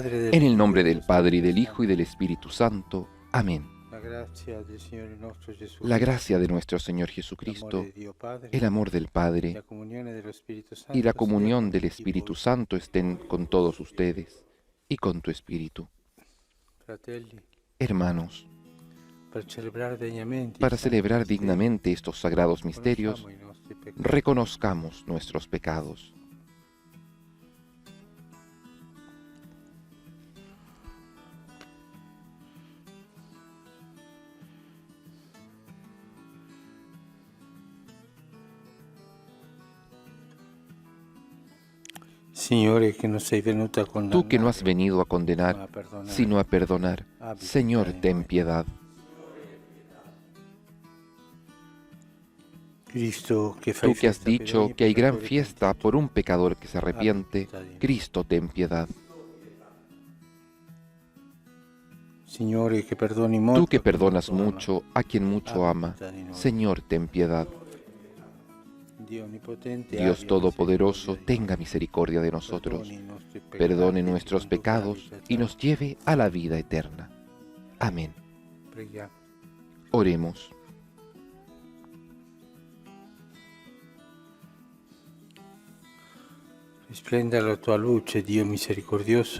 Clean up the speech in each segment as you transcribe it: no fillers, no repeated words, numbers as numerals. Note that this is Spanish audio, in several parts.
En el nombre del Padre, y del Hijo, y del Espíritu Santo. Amén. La gracia de nuestro Señor Jesucristo, el amor del Padre y la comunión del Espíritu Santo estén con todos ustedes y con tu Espíritu. Hermanos, para celebrar dignamente estos sagrados misterios, reconozcamos nuestros pecados. Tú que no has venido a condenar, sino a perdonar, Señor, ten piedad. Tú que has dicho que hay gran fiesta por un pecador que se arrepiente, Cristo, ten piedad. Tú que perdonas mucho a quien mucho ama, Señor, ten piedad. Dios Todopoderoso, tenga misericordia de nosotros, perdone nuestros pecados y nos lleve a la vida eterna. Amén. Oremos.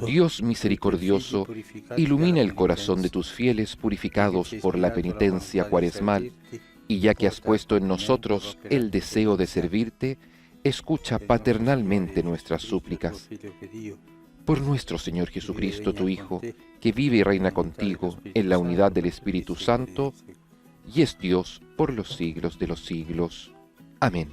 Dios misericordioso, ilumina el corazón de tus fieles purificados por la penitencia cuaresmal, y ya que has puesto en nosotros el deseo de servirte, escucha paternalmente nuestras súplicas. Por nuestro Señor Jesucristo, tu Hijo, que vive y reina contigo en la unidad del Espíritu Santo, y es Dios por los siglos de los siglos. Amén.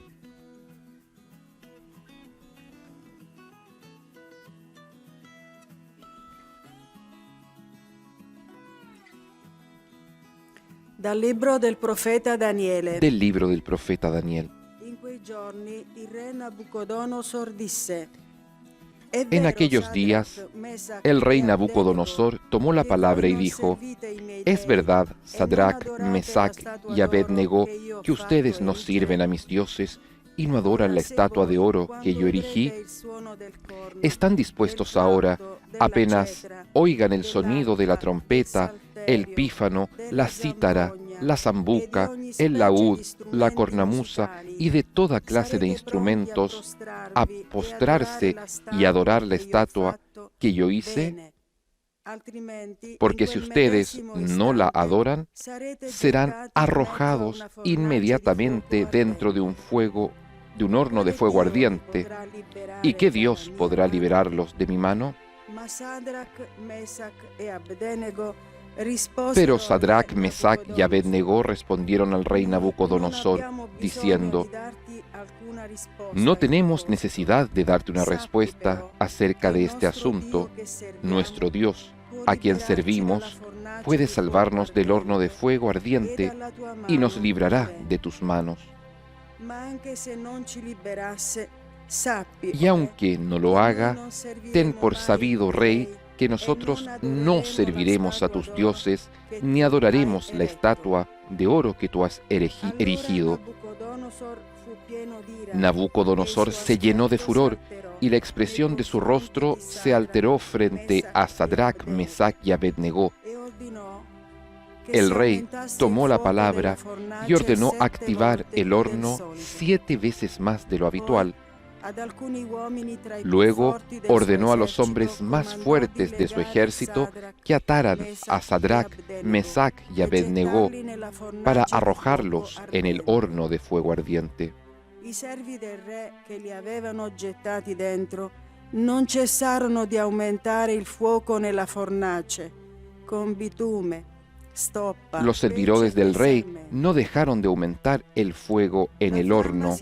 Dal libro del profeta Daniele. Del libro del profeta Daniel. In quei giorni il re Nabucodonosor disse: En aquellos días, el rey Nabucodonosor tomó la palabra y dijo: Es verdad, Sadrach, Mesach y Abed-Nego, que ustedes no sirven a mis dioses y no adoran la estatua de oro que yo erigí. ¿Están dispuestos ahora, apenas oigan el sonido de la trompeta, el pífano, la cítara, la zambuca, el laúd, la cornamusa y de toda clase de instrumentos, a postrarse y adorar la estatua que yo hice? Porque si ustedes no la adoran, serán arrojados inmediatamente dentro de un horno de fuego ardiente. ¿Y qué Dios podrá liberarlos de mi mano? Pero Sadrach, Mesach y Abed-Nego respondieron al rey Nabucodonosor, diciendo: No tenemos necesidad de darte una respuesta acerca de este asunto. Nuestro Dios, a quien servimos, puede salvarnos del horno de fuego ardiente y nos librará de tus manos. Y aunque no lo haga, ten por sabido, rey, que nosotros no serviremos a tus dioses, ni adoraremos la estatua de oro que tú has erigido. Nabucodonosor se llenó de furor, y la expresión de su rostro se alteró frente a Sadrach, Mesach y Abed-Nego. El rey tomó la palabra y ordenó activar el horno 7 veces más de lo habitual. Luego ordenó a los hombres más fuertes de su ejército que ataran a Sadrach, Mesach y Abed-Nego para arrojarlos en el horno de fuego ardiente. I servi del re che li avevano gettati dentro non cessarono di aumentare il fuoco nella fornace con bitume. Los servidores del rey no dejaron de aumentar el fuego en el horno.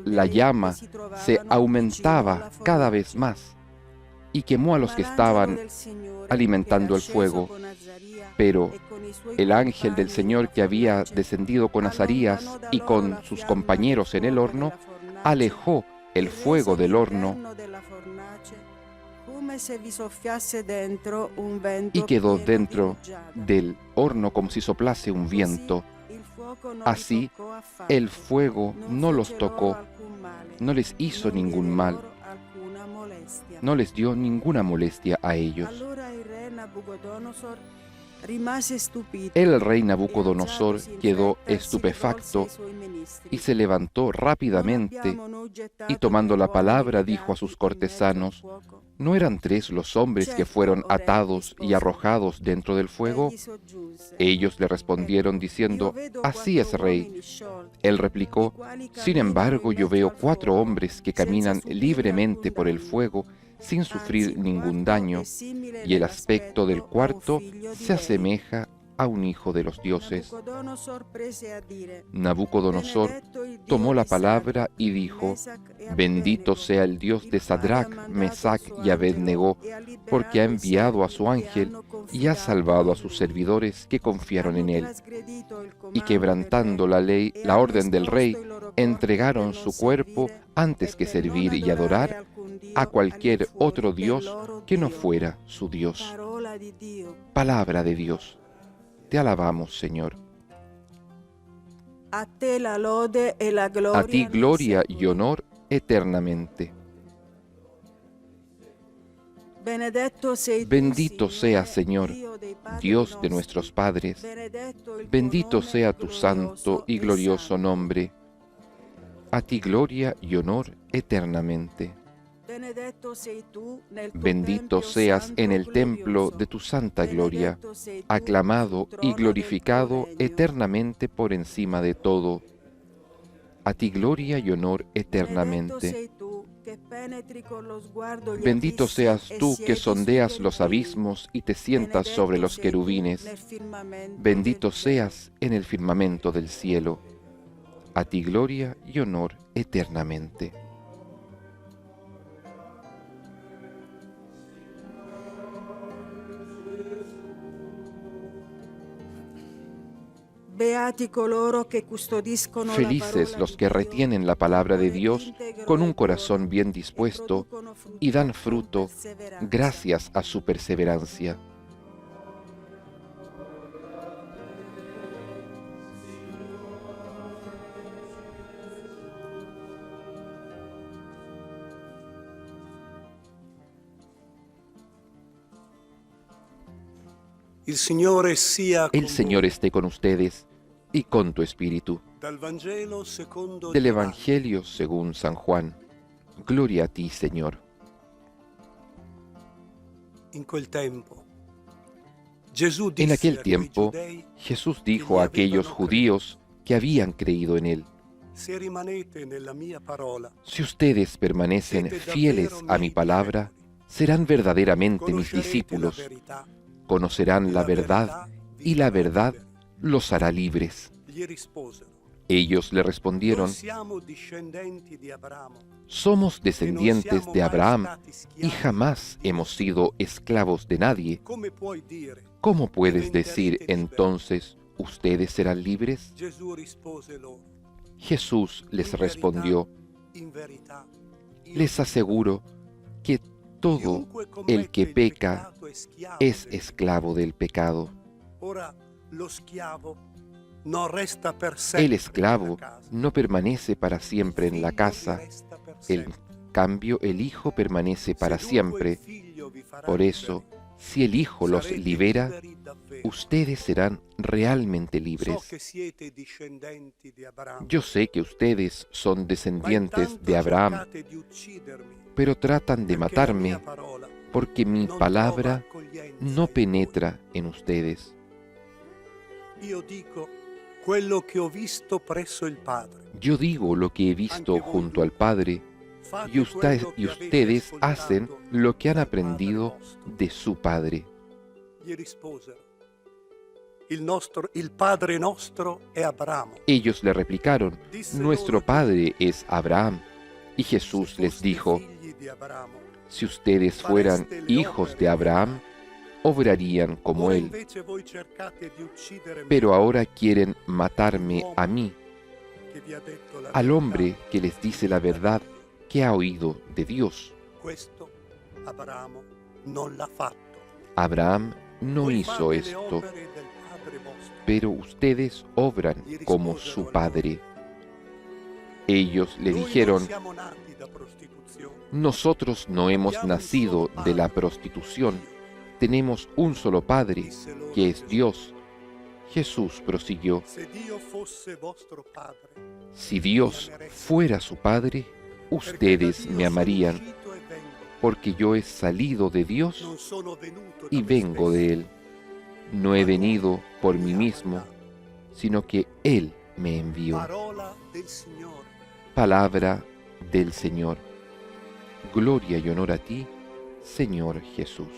La llama se aumentaba cada vez más y quemó a los que estaban alimentando el fuego. Pero el ángel del Señor, que había descendido con Azarías y con sus compañeros en el horno, alejó el fuego del horno y quedó dentro del horno como si soplase un viento, Así, el fuego no los tocó, no les hizo ningún mal, no les dio ninguna molestia a ellos. El rey Nabucodonosor quedó estupefacto y se levantó rápidamente y tomando la palabra dijo a sus cortesanos: ¿No eran 3 los hombres que fueron atados y arrojados dentro del fuego? Ellos le respondieron diciendo: Así es, rey. Él replicó: Sin embargo, yo veo 4 hombres que caminan libremente por el fuego sin sufrir ningún daño, y el aspecto del cuarto se asemeja a un hijo de los dioses. Nabucodonosor tomó la palabra y dijo: Bendito sea el Dios de Sadrach, Mesach y Abed-negó, porque ha enviado a su ángel y ha salvado a sus servidores que confiaron en él. Y quebrantando la orden del rey, entregaron su cuerpo antes que servir y adorar a cualquier otro Dios que no fuera su Dios. Palabra de Dios. Te alabamos, Señor. A ti gloria y honor eternamente. Bendito sea, Señor, Dios de nuestros padres. Bendito sea tu santo y glorioso nombre. A ti gloria y honor eternamente. Bendito seas en el templo de tu santa gloria, aclamado y glorificado eternamente por encima de todo. A ti gloria y honor eternamente. Bendito seas tú que sondeas los abismos y te sientas sobre los querubines. Bendito seas en el firmamento del cielo. A ti gloria y honor eternamente. Felices los que retienen la palabra de Dios con un corazón bien dispuesto y dan fruto gracias a su perseverancia. El Señor esté con ustedes y con tu espíritu. Del Evangelio según San Juan. Gloria a ti, Señor. En aquel tiempo, Jesús dijo a aquellos judíos que habían creído en Él: Si ustedes permanecen fieles a mi palabra, serán verdaderamente mis discípulos. Conocerán la verdad y la verdad los hará libres. Ellos le respondieron: Somos descendientes de Abraham y jamás hemos sido esclavos de nadie. ¿Cómo puedes decir entonces, ustedes serán libres? Jesús les respondió: Les aseguro que todo el que peca es esclavo del pecado. El esclavo no permanece para siempre en la casa, en cambio el Hijo permanece para siempre. Por eso, si el Hijo los libera, ustedes serán realmente libres. Yo sé que ustedes son descendientes de Abraham, pero tratan de matarme porque mi palabra no penetra en ustedes. Yo digo lo que he visto junto al Padre, y ustedes hacen lo que han aprendido de su Padre. Ellos le replicaron: Nuestro Padre es Abraham. Y Jesús les dijo: Si ustedes fueran hijos de Abraham, obrarían como él. Pero ahora quieren matarme a mí, al hombre que les dice la verdad que ha oído de Dios. Abraham no hizo esto. pero ustedes obran como su padre. Ellos le dijeron: nosotros no hemos nacido de la prostitución, tenemos un solo Padre, que es Dios. Jesús prosiguió: si Dios fuera su Padre, ustedes me amarían, porque yo he salido de Dios y vengo de Él. No he venido por mí mismo, sino que Él me envió. Palabra del Señor. Gloria y honor a ti, Señor Jesús.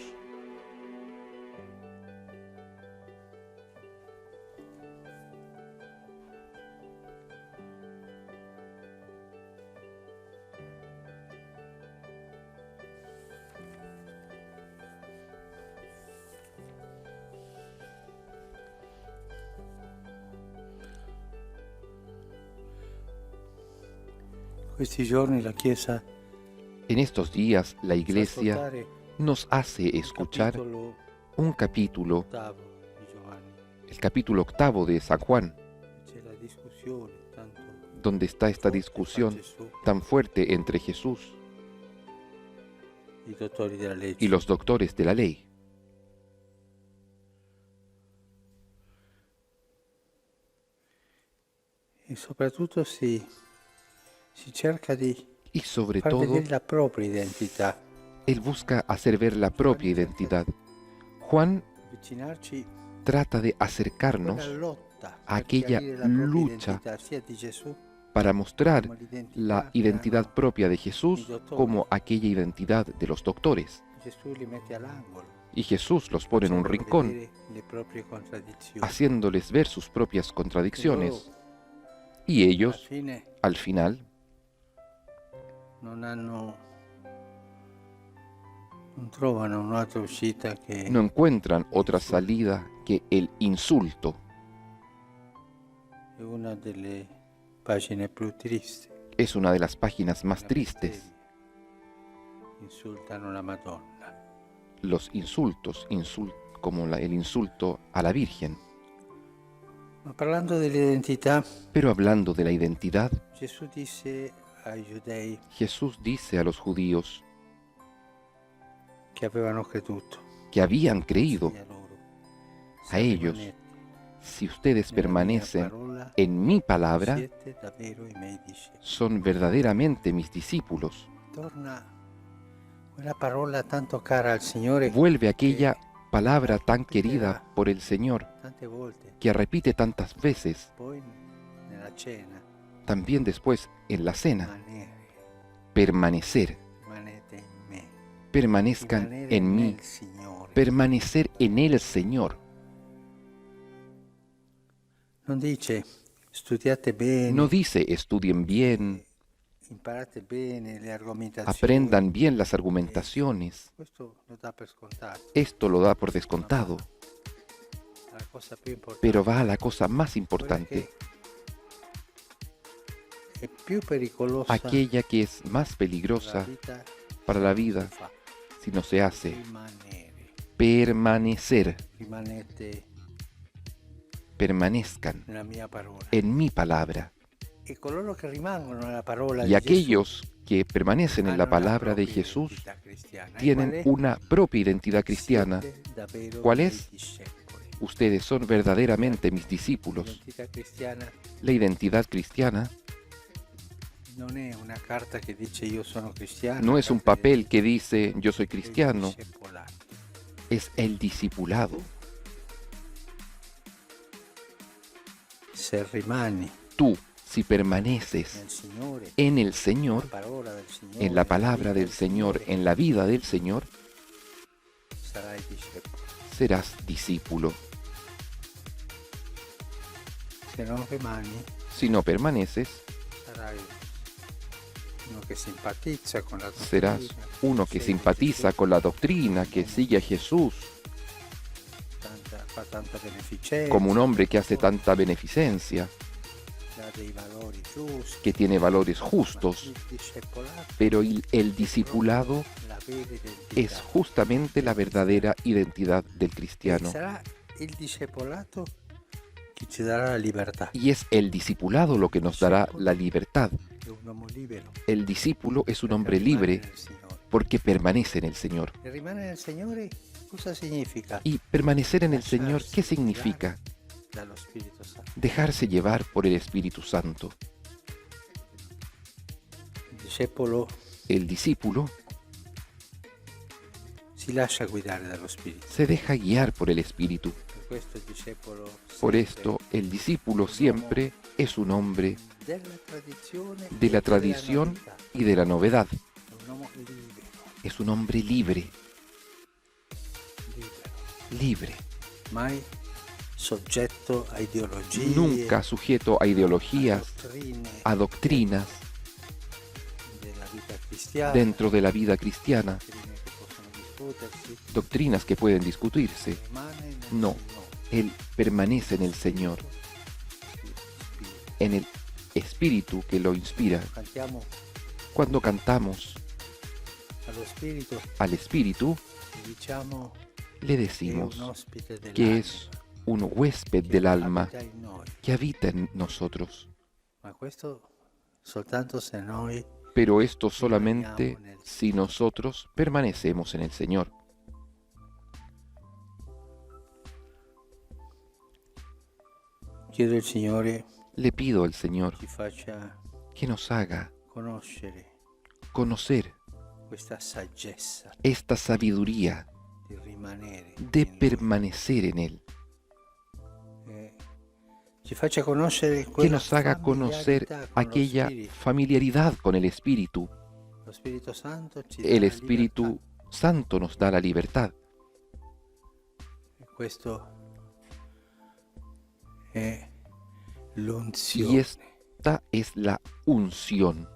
Questi giorni la Chiesa En estos días la Iglesia ascoltare nos hace il escuchar capitolo un capítulo, ottavo di Giovanni. el capítulo 8 de San Juan, C'è la discussione tanto donde está esta forte discusión fra Gesù tan fuerte entre Jesús e i dottori della legge. y los doctores de la ley. E soprattutto si cerca di Y sobre far todo, vedere la propria identità, Él busca hacer ver la propia identidad. Juan avvicinarci trata de a quella acercarnos lotta a per aquella chiarire la propria lucha identità sia di Gesù para mostrar come l'identità la che identidad hanno propia de i Jesús dottori. como aquella identidad de los doctores. Gesù li mette all'angolo, Y Jesús los pone en un facendo rincón, vedere le proprie contraddizioni. haciéndoles ver sus propias contradicciones. Y Alla ellos, fine al final, non trovano un'altra uscita che no encuentran otra salida que el insulto. è una delle pagine più tristi. Es una de las páginas más La tristes. miseria. Insultano la Madonna. Los insultos, como el insulto a la Virgen. Ma parlando dell'identità, Pero hablando de la identidad, Gesù disse ai giudei Jesús dice a los judíos che avevano creduto, que habían creído: e a loro, a ellos, rimanete si ustedes nella mia permanecen parola, en mi palabra, siete davvero i miei discepoli. son verdaderamente mis discípulos. Torna quella parola tanto cara al Signore Vuelve aquella palabra tan querida por el Señor, tante volte, que repite tantas veces, poi nella cena, también después en la cena: rimanere, permanecer, rimanete in me, permanezcan rimanere en mí, nel Signore. permanecer en el Señor. Non dice studiate bene, No dice estudien bien, imparate bene le argomentazioni. aprendan bien las argumentaciones. Questo lo dà per scontato. Esto lo da por descontado, La cosa più importante pero va a la cosa más quella importante, che è più pericolosa aquella que es más per la peligrosa vita para la si vida fa. si no se hace: Rimanere. permanecer, permanezcan nella mia parola. en mi palabra. E coloro che rimangono nella parola Y di aquellos que permanecen en la hanno una palabra de propria Jesús identità cristiana. E tienen qual è? una propia identidad cristiana. Siete davvero ¿Cuál dei es? discepoli. Ustedes son verdaderamente mis discípulos. L'identità cristiana La identidad cristiana non è una carta che dice io sono cristiano. no es un carta papel que dice yo soy del cristiano, discepolato. es el discipulado. Se rimani Tú, si permaneces nel Signore, en el Señor, la parola del Signore, en la nella palabra vita del Señor, Signore, en la vida del Señor, sarai discepolo. serás discípulo. Se non rimani, Si no permaneces, sarai uno che simpatizza con la serás dottrina, uno que segue simpatiza Gesù, con la doctrina, que sigue a Jesús, fa tanta beneficenza, como un hombre que hace tanta beneficencia, dà dei valori giusti, que tiene valores ma justos, il discepolato pero el discipulado la vera identità. es justamente la verdadera identidad del E cristiano. sarà il discepolato che ci darà la libertà. Y es el discipulado lo que nos dará la libertad. È un uomo libero. El discípulo es un hombre Rimane libre nel Signore. porque permanece en el Señor. E rimanere nel Signore cosa significa? Y permanecer en el Señor, ¿qué significa? Dallo Spirito Santo. Dejarse llevar por el Espíritu Santo. Il discepolo El discípulo si lascia guidare dallo Spirito. se deja guiar por el Espíritu. Per questo il discepolo Por sempre esto, el discípulo siempre es un hombre della tradizione de la e della tradición novità. y de la novedad. È un uomo libero, Es un hombre libre, libero, libre. mai soggetto a ideologie, Nunca sujeto a ideologías, dottrine a doctrinas della vita cristiana, dentro de la vida cristiana, dottrine che possono discutersi, doctrinas que pueden discutirse. rimane nel No. Signore, Él permanece en el Señor, si ispira. en el Espíritu que lo inspira. Cantiamo Cuando cantamos allo Spirito al Espíritu, e diciamo le che è decimos un ospite que dell'anima, es un huésped che del alma abita in noi. que habita en nosotros. Ma questo soltanto se noi Pero esto solamente si nosotros permanecemos en el Señor. chiedo al Signore Le pido al Señor ci faccia que nos haga conoscere conocer questa saggezza esta sabiduría di rimanere de in lui. permanecer en Él, Ci faccia conoscere que quella nos haga conocer familiarità con lo aquella Spirito. familiaridad con el Espíritu. Lo Spirito Santo ci dà El la Espíritu libertà. Santo nos da la libertad. E questo è Y l'unzione. esta es la unción.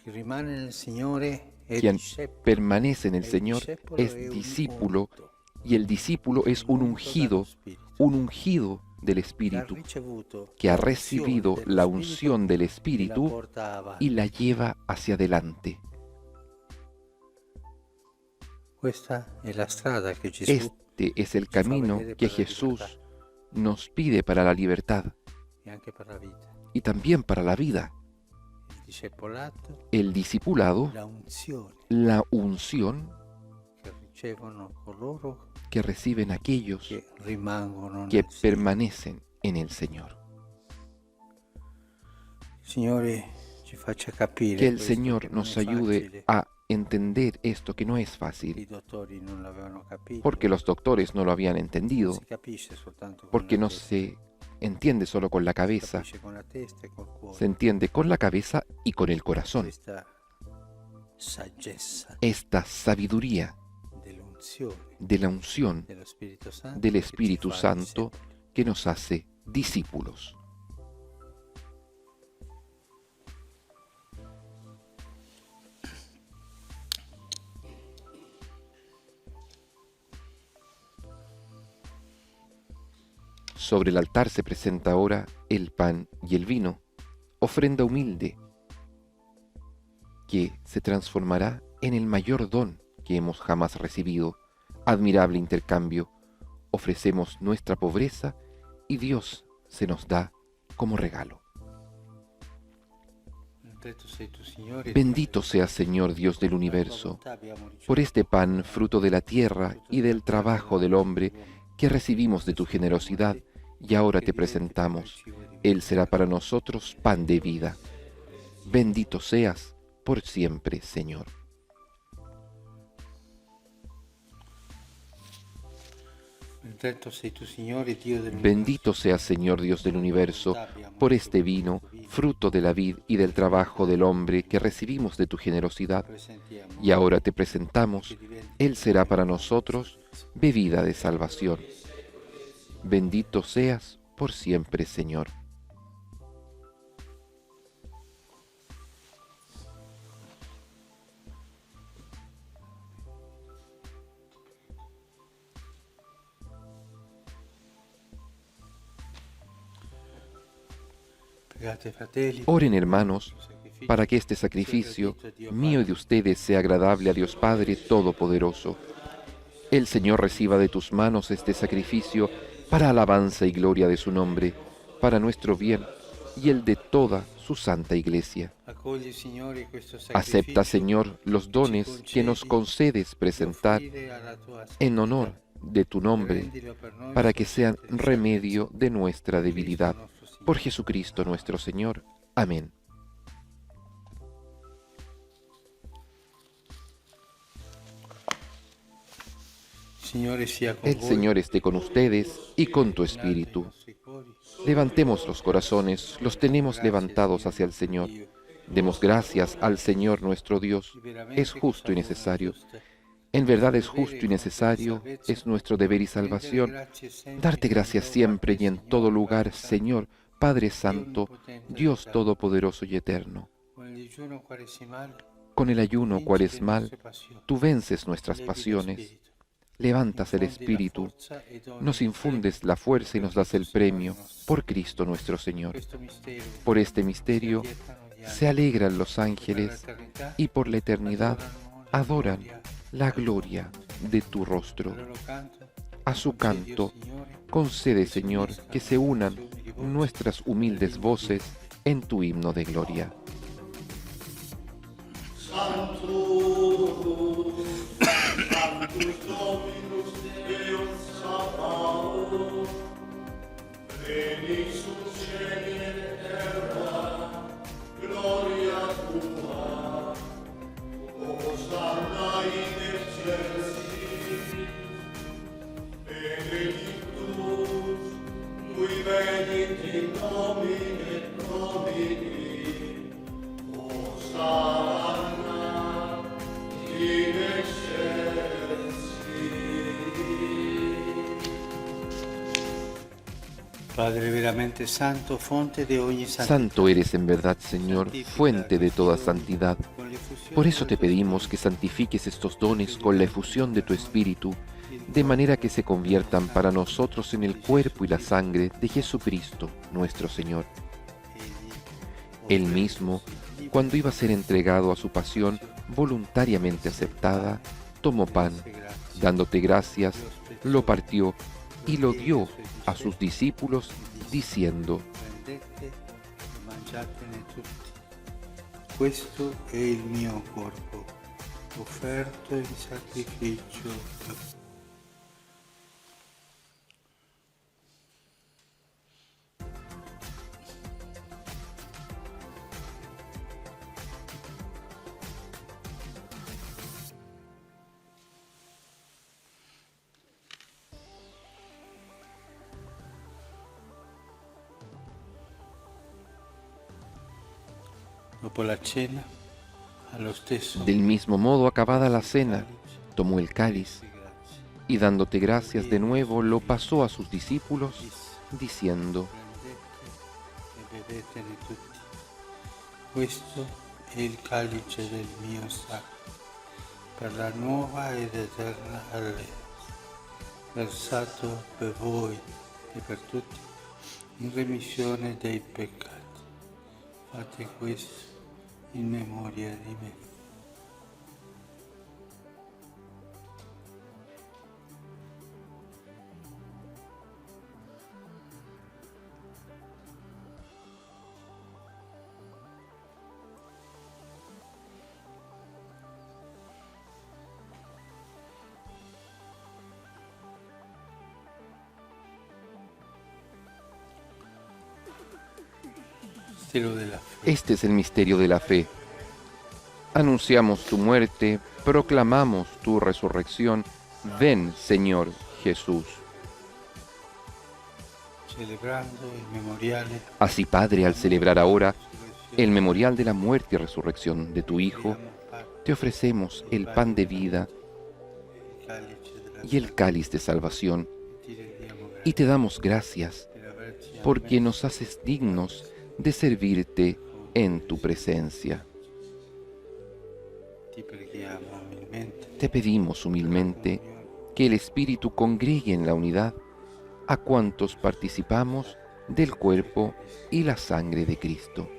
Chi rimane nel Signore è Quien discepolo. permanece en el E il Señor discepolo es è un discípulo unto, y el discípulo es un unto dallo ungido del Spirito, che ha Espíritu, ricevuto que ha l'unzione recibido dello la Spirito unción del e la Espíritu porta avanti. y la lleva hacia adelante. Questa è la strada che Gesù Este es el camino que Jesús nos pide para la libertad e anche per la vita. y también para la vida. Il discepolato, El discipulado, la unzione la unción che ricevono coloro que reciben aquellos che rimangono que nel Signore. permanecen en el Señor. Il Signore ci faccia capire Que el questo, Señor che non nos è ayude facile. a entender esto que no es I fácil, dottori non l'avevano capito. porque los doctores no lo habían non entendido, si capisce soltanto con porque la no testa, se entiende solo con la si cabeza, capisce con la testa e col cuore. se entiende con la cabeza y con el corazón. Questa saggezza Esta sabiduría dell'unzione de la unción dello Spirito Santo, del che ci Espíritu fa Santo discepoli. que nos hace discípulos. Sobre el altar se presenta ahora el pan y el vino, ofrenda humilde, que se transformará en el mayor don que hemos jamás recibido. Admirable intercambio. Ofrecemos nuestra pobreza y Dios se nos da como regalo. Benedetto sei tu, Signore, Bendito sea Señor Dios del universo, por abbiamo ricevuto por este pan, fruto de la tierra y del trabajo del hombre, que recibimos de tu generosidad, y ahora te presentamos. Él será para nosotros pan de vida. Bendito seas por siempre, Señor. Benedetto sei tu, Signore, Dio del Bendito sea Señor Dios del universo, por este vino, fruto de la vid y del trabajo del hombre que recibimos de tu generosidad, presentiamo. y ahora te presentamos. Él será para nosotros bebida de salvación. Bendito seas por siempre, Señor. Pregate, fratelli, Oren, hermanos, sacrificio para que este sacrificio mío y de ustedes sea agradable a Dios Padre Todopoderoso. El Señor reciba de tus manos este sacrificio para alabanza y gloria de su nombre, para nuestro bien y el de toda su santa Iglesia. Accogli, Signore, questo Acepta, sacrificio Señor, los dones que nos concedes presentar offrire alla tua en santità. honor de tu nombre, Rendilo per noi para que sean sacerdote remedio de nuestra Cristo debilidad. nostro Signore. Por Jesucristo nuestro Señor. Amén. Signore sia con El voi. Señor esté con ustedes y con tu espíritu. Levantemos los corazones, los tenemos levantados hacia el Señor. Demos gracias al Señor nuestro Dios. Es justo y necesario. En verdad es justo y necesario, es nuestro deber y salvación. Darte gracias siempre y en todo lugar, Señor, Padre Santo, Dios Todopoderoso y Eterno. Con el ayuno cuaresmal, tú vences nuestras pasiones, levantas el espíritu, nos infundes la fuerza y nos das el premio, por Cristo nuestro Señor. Por este misterio se alegran los ángeles y por la eternidad adoran la gloria de tu rostro. A su canto, concede, Señor, que se unan nuestras humildes voces en tu himno de gloria. Padre veramente santo, fonte de ogni santità. Santo eres en verdad, Señor, fuente de toda santidad. Por eso te pedimos que santifiques estos dones con la efusión de tu Espíritu, de manera que se conviertan para nosotros en el cuerpo y la sangre de Jesucristo, nuestro Señor. Él mismo, cuando iba a ser entregado a su pasión voluntariamente aceptada, tomó pan, dándote gracias, lo partió y lo dio a sus discípulos, diciendo: Prendete e mangiatene tutti. Questo è il mio corpo, offerto in sacrificio. Dopo la cena, allo stesso Del mismo modo, acabada la cena, tomó el cáliz grazie. y dándote gracias de nuevo, lo pasó a sus discípulos, diciendo: Prendete e bevetene tutti. Questo è il calice del mio sangue, per la nuova ed eterna alleanza, versato per voi e per tutti in remissione dei peccati. Fate questo in memoria di me. Mistero della fe. Este es el misterio de la fe. Anunciamos tu muerte, proclamamos tu resurrección. Ven, Señor Jesús. Celebrando il memoriale Así, Padre, al celebrar ahora el memorial de la muerte y resurrección de tu Hijo, te ofrecemos el pan de vida il calice della y el cáliz de salvación, ti rendiamo grazie y te damos gracias per averci porque nos haces dignos de servirte en tu presencia. ti preghiamo umilmente Te pedimos humilmente que el Espíritu congregue en la unidad a cuantos participamos del cuerpo y la sangre de Cristo.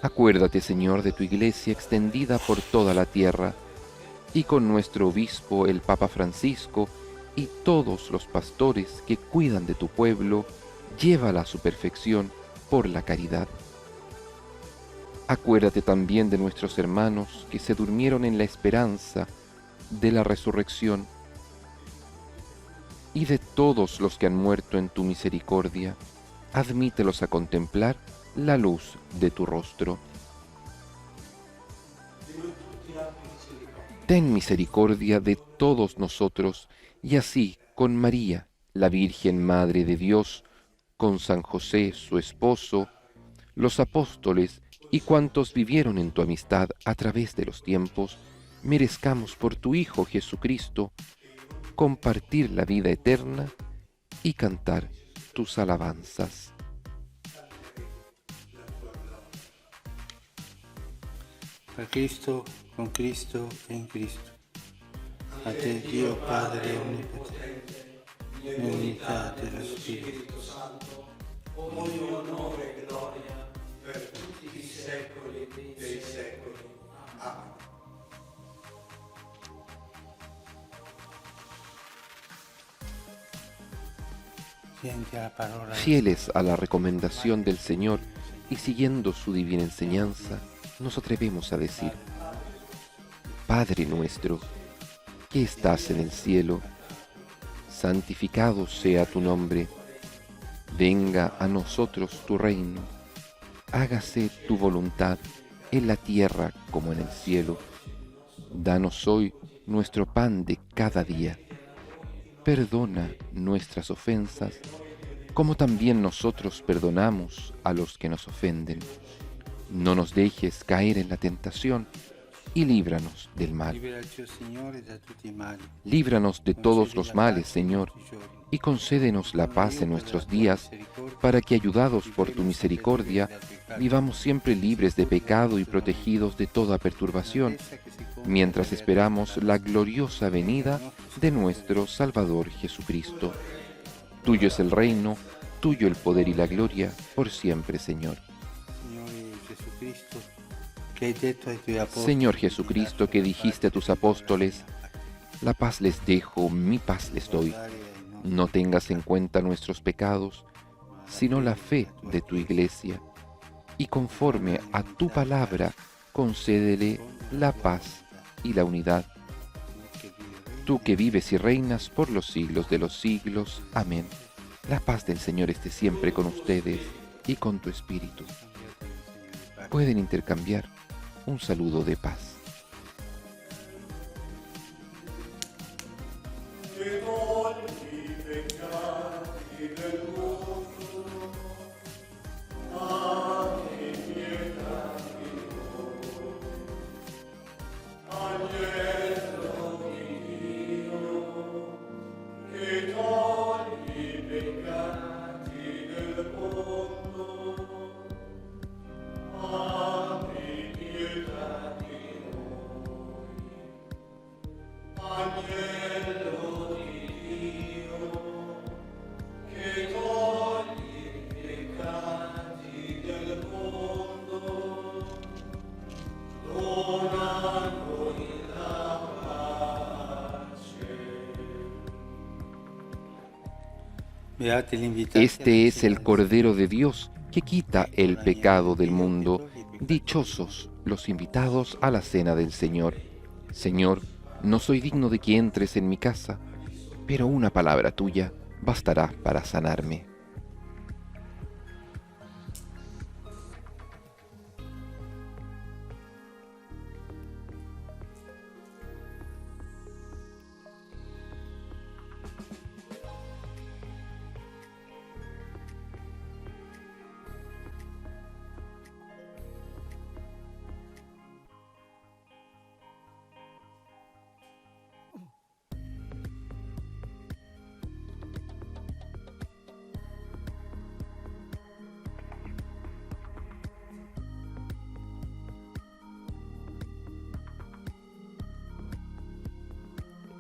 Acuérdate, Señor, de tu Iglesia extendida por toda la tierra y con nuestro obispo, el Papa Francisco, y todos los pastores que cuidan de tu pueblo, llévala a su perfección por la caridad. Acuérdate también de nuestros hermanos que se durmieron en la esperanza de la resurrección, y de todos los que han muerto en tu misericordia, admítelos a contemplar la luz de tu rostro. Ten misericordia de todos nosotros, y así, con María, la Virgen Madre de Dios, con San José, su esposo, los apóstoles y cuantos vivieron en tu amistad a través de los tiempos, merezcamos por tu Hijo Jesucristo compartir la vida eterna y cantar tus alabanzas. Per Cristo, con Cristo e in Cristo. A te Dio Padre Onnipotente, nell'unità dello Spirito Santo, ogni onore e gloria per tutti i secoli dei secoli. Amen. Fieles a la recomendación del Señor y siguiendo su divina enseñanza, nos atrevemos a decir: Padre nuestro, que estás en el cielo, santificado sea tu nombre. Venga a nosotros tu reino. Hágase tu voluntad en la tierra como en el cielo. Danos hoy nuestro pan de cada día. Perdona nuestras ofensas, como también nosotros perdonamos a los que nos ofenden. No nos dejes caer en la tentación y líbranos del mal. Líbranos de todos los males, Señor, y concédenos la paz en nuestros días, para que, ayudados por tu misericordia, vivamos siempre libres de pecado y protegidos de toda perturbación, mientras esperamos la gloriosa venida de nuestro Salvador Jesucristo. Tuyo es el reino, tuyo el poder y la gloria, por siempre, Señor. Señor Jesucristo, que dijiste a tus apóstoles: la paz les dejo, mi paz les doy. No tengas en cuenta nuestros pecados, sino la fe de tu Iglesia, y conforme a tu palabra, concédele la paz y la unidad. Tú que vives y reinas por los siglos de los siglos. Amén. La paz del Señor esté siempre con ustedes y con tu espíritu. Pueden intercambiar un saludo de paz. Este es el Cordero de Dios que quita el pecado del mundo. Dichosos los invitados a la cena del Señor. Señor, no soy digno de que entres en mi casa, pero una palabra tuya bastará para sanarme.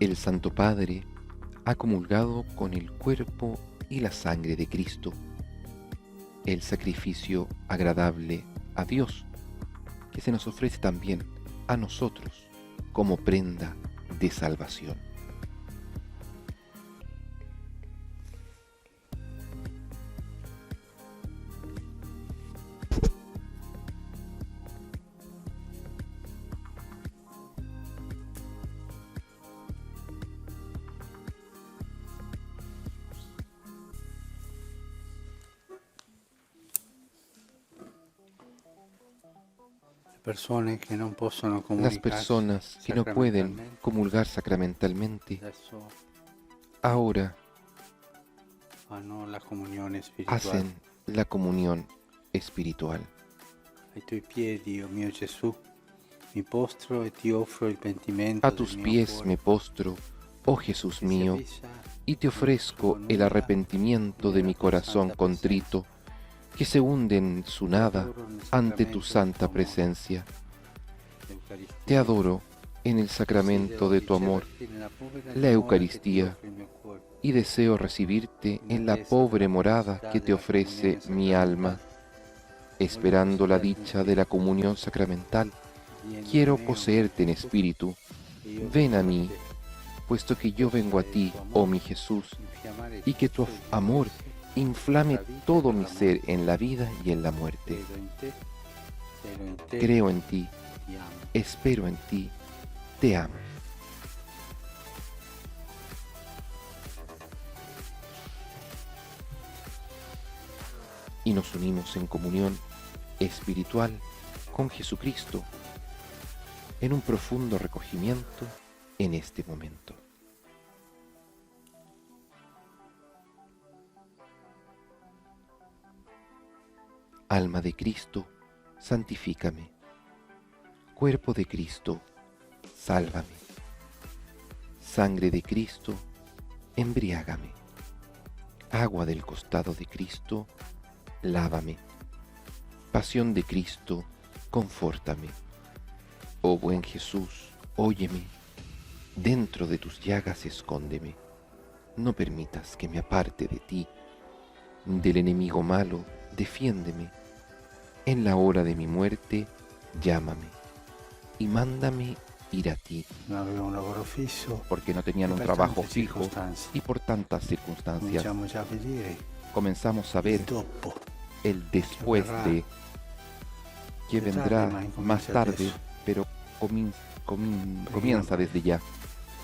El Santo Padre ha comulgado con el cuerpo y la sangre de Cristo, el sacrificio agradable a Dios, que se nos ofrece también a nosotros como prenda de salvación. Persone che non possono Las comunicarsi personas que no pueden sacramentalmente, comulgar sacramentalmente, adesso ahora fanno la comunione spirituale. hacen la comunión espiritual. Ai tuoi piedi, oh mio Gesù, mi postro e ti offro il pentimento A del tus mio pies cuore, me postro, oh Jesús che si mío, avvisa y te ofrezco el arrepentimiento de mi corazón contrito, que se hunde en su nada ante tu santa presencia. l'Eucaristia. Te adoro en el sacramento de tu amor, la Eucaristía, y deseo recibirte en la pobre morada que te ofrece mi alma. Esperando la dicha de la comunión sacramental, quiero poseerte en espíritu. Ven a mí, puesto que yo vengo a ti, oh mi Jesús, y que tu amor inflame todo mi ser en la vida y en la muerte. Creo en ti, espero en ti, te amo. Y nos unimos en comunión espiritual con Jesucristo en un profundo recogimiento en este momento. Alma de Cristo, santifícame. Cuerpo de Cristo, sálvame. Sangre de Cristo, embriágame. Agua del costado de Cristo, lávame. Pasión de Cristo, confórtame. Oh buen Jesús, óyeme. Dentro de tus llagas escóndeme. No permitas que me aparte de ti. Del enemigo malo, defiéndeme. En la hora de mi muerte, llámame. Y mándame ir a ti, Non avevo un lavoro fisso, porque no tenían un per trabajo tante fijo circostanze. y por tantas circunstancias. Cominciamo già a vedere Comenzamos a il ver dopo. el después de, que vendrá más tarde, pero comienza desde ya. Le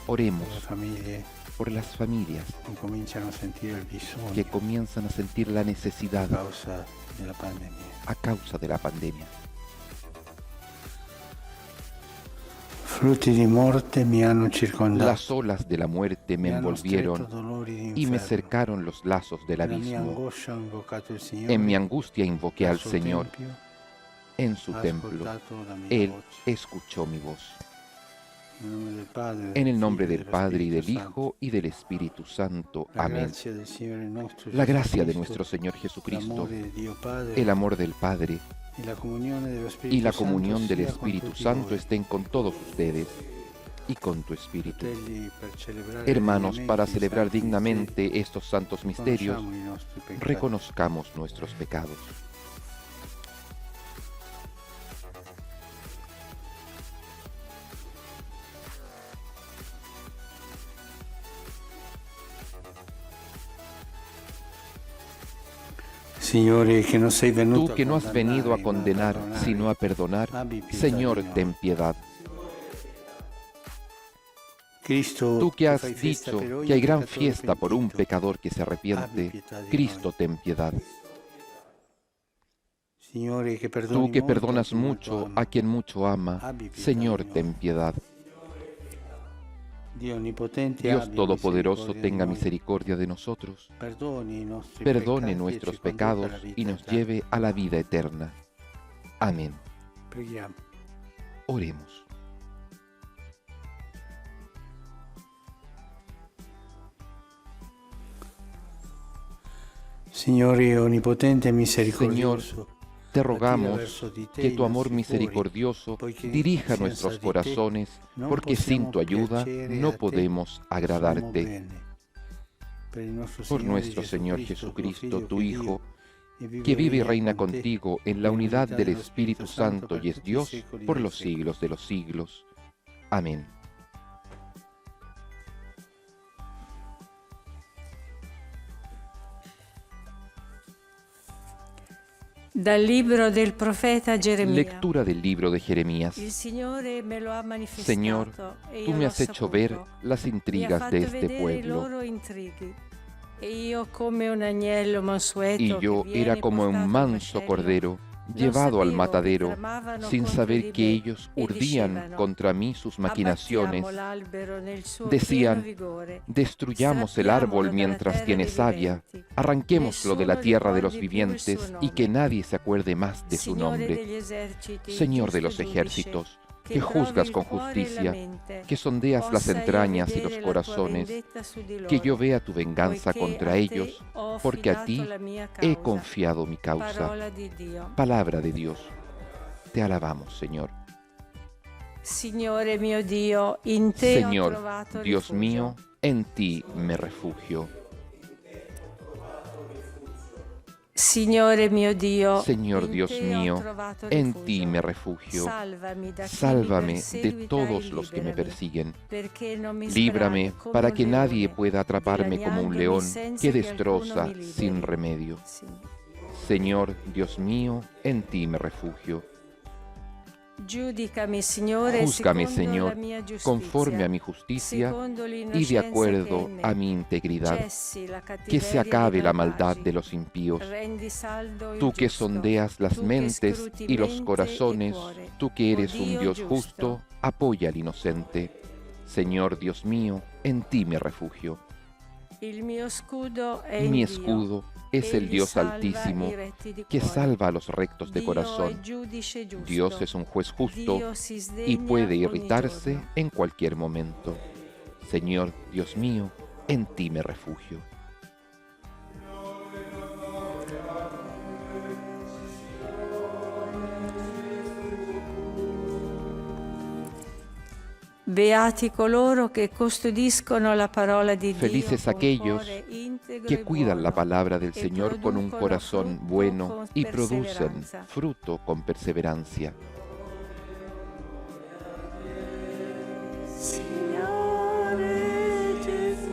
Oremos famiglie por las familias cominciano a sentire il bisogno que comienzan a sentir la a necesidad causa della pandemia. a causa de la pandemia. Frutti di morte mi hanno circondato. Las olas de la muerte me mi hanno stretto envolvieron dolori di y me inferno. cercaron los lazos del Nella mia abismo. angoscia ho invocato il Signore. En mi angustia invoqué Al al suo Señor. tempio En su ha templo, ascoltato la mia Él voce. escuchó mi voz. Nel nome del Padre, En el del nombre Figlio del dello Padre y del Spirito Santo. Hijo y del Espíritu Santo. La Amén. grazia del Signore nostro La gracia de Jesucristo, nuestro Señor Jesucristo, l'amore di Dio Padre el amor del Padre y la comunione dello Spirito y la Santo comunión del sia con Espíritu tutti Santo voi. estén con todos ustedes y con tu Espíritu. Fratelli, per celebrare Hermanos, dignamente para i celebrar santi dignamente estos santos misteri, misterios, riconosciamo i nostri peccati. reconozcamos nuestros pecados. Signore, que no sei venuto Tú que no has venido a condannare, condenar, ma a perdonare, sino a perdonar, abbi pietà Señor, di noi. ten piedad. Cristo, Tú que che has fai festa per dicho ogni que hay gran peccatore fiesta por un pentito, pecador que se abbi arrepiente, pietà di Cristo, noi. ten piedad. Signore, che perdoni Tú que molto a perdonas chi molto mucho ama, a quien mucho ama, abbi pietà Señor, di noi. ten piedad. Dio Onnipotente, Dios abbi Todopoderoso, misericordia tenga di noi. misericordia de nosotros, Perdoni i nostri perdone peccati e nuestros ci conduca alla pecados vita y nos eterna. lleve a la vida eterna. Amén. Preghiamo. Oremos. Signore Onnipotente e misericordioso, Te rogamos verso di te que i tu amor nostri misericordioso cuori, poiché dirija senza nuestros di te corazones, non porque sin possiamo tu ayuda piacere no a te, podemos sommo agradarte. bene. Per il nostro Por Signore nuestro Señor Jesucristo, tu Hijo, Figlio, que vive y reina con te, contigo en la unidad del Espíritu Santo y es Dios por los siglos de los siglos. Amén. Dal libro del profeta Geremia. Lectura del libro de Jeremías. Il Signore me lo ha manifestato, Señor, e tú io me l'ho has hecho saputo. ver las Mi ha intrigas fatto de este vedere i pueblo, loro intrighi. E io, come un agnello mansueto y yo che viene era como un portato al manso macello, cordero non llevado al sapevo che matadero, tramavano sin contro saber di que me, ellos e urdían dicevano: contra mí sus maquinaciones. abbattiamo l'albero nel suo Decían: pieno vigore, destruyamos el árbol strappiamolo dalla mientras terra tiene dei savia, viventi. arranquémoslo de la Nessuno tierra de los ricordi più il vivientes suo y que nome. nadie se acuerde más de su Signore nombre. degli eserciti, Señor de giusto los giudice, ejércitos, che que provi juzgas il con cuore e la justicia, mente, que sondeas las possa io entrañas y vedere los la tua corazones, vendetta su di que yo loro, vea tu venganza poiché contra a te ellos, ho porque a affidato ti la mia he causa. confiado mi causa. Parola di Dio. Palabra de Dios. Te alabamos, Señor. Signore mio Dio, in te ho Señor, trovato Dios rifugio. mío, en ti me refugio. Signore mio Dio, Señor in Dios te mío, ho trovato en rifugio. ti me refugio. Sálvame da chi mi Sálvame de perseguita todos e los que me liberami, persiguen. perché non mi Líbrame sbrani come para un que nadie leone, pueda atraparme como un dilaniandomi león senza que che alcuno destroza mi liberi. sin remedio. Sì. Señor, Dios mío, en ti me refugio. Giudicami, Signore, Júzgame, secondo Señor, la mia giustizia, conforme a mi justicia secondo y de l'innocenza acuerdo che è in a me. mi integridad. Cessi la Que se cattiveria acabe dei la maldad malvagi. de los impíos. Rendi saldo il Tú que giusto, sondeas las tu che mentes scruti y los mente e corazones, cuore. tú que eres O un Dio Dios giusto. justo, apoya al inocente. Señor Dios mío, en ti me refugio. Il mio scudo è in Mi Dio. escudo es el Egli Dios salva Altísimo, i retti di que cuore. salva a los rectos de Dio corazón. è giudice giusto. Dios es un juez justo Dio si y sdegna puede ogni irritarse giorno. en cualquier momento. Señor Dios mío, en ti me refugio. Beati coloro che custodiscono la parola di Felices Dio con aquellos cuore integro que e cuidan la buono, palabra del e Señor con un producono corazón frutto bueno con y producen perseveranza. fruto con perseverancia. Signore Gesù.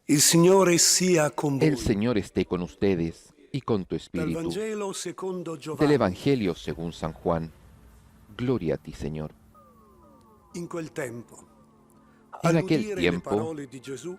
Il Signore sia con voi. El Señor esté con ustedes y con tu Dal espíritu. Vangelo secondo Del Giovanni. Evangelio según San Juan. Gloria a ti, Señor. In quel tempo, En al aquel udire le tiempo, parole di Gesù,